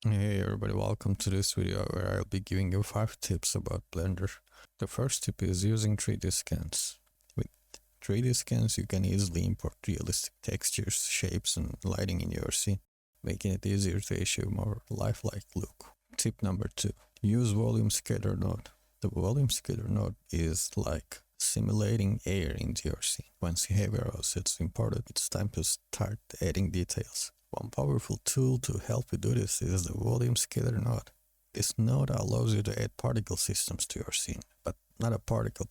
Hey everybody, welcome to this video where I'll be giving you 5 tips about Blender. The first tip is using 3D scans. With 3D scans you can easily import realistic textures, shapes and lighting in your scene, making it easier to achieve a more lifelike look. Tip number 2. Use volume scaler node. The volume scaler node is like simulating air into your scene. Once you have your assets imported, it's time to start adding details. One powerful tool to help you do this is the volume scaler node. This node allows you to add particle systems to your scene, but not a particle.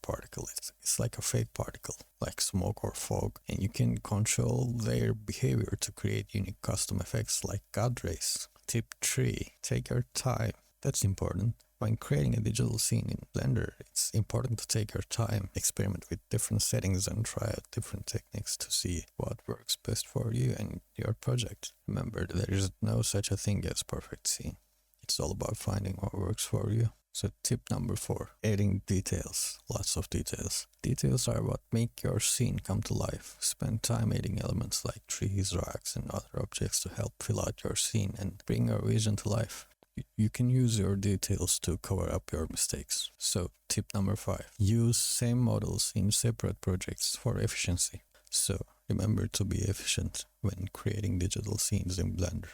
It's like a fake particle, like smoke or fog, and you can control their behavior to create unique custom effects like God rays. Tip 3. Take your time. That's important. When creating a digital scene in Blender, it's important to take your time, experiment with different settings and try out different techniques to see what works best for you and your project. Remember, there is no such a thing as perfect scene. It's all about finding what works for you. So tip number 4, adding details. Lots of details. Details are what make your scene come to life. Spend time adding elements like trees, rocks and other objects to help fill out your scene and bring your vision to life. You can use your details to cover up your mistakes. So tip number 5, use same models in separate projects for efficiency. So remember to be efficient when creating digital scenes in Blender.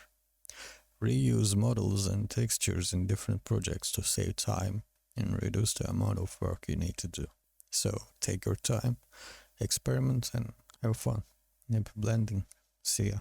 Reuse models and textures in different projects to save time and reduce the amount of work you need to do. So take your time, experiment and have fun. Happy blending. See ya.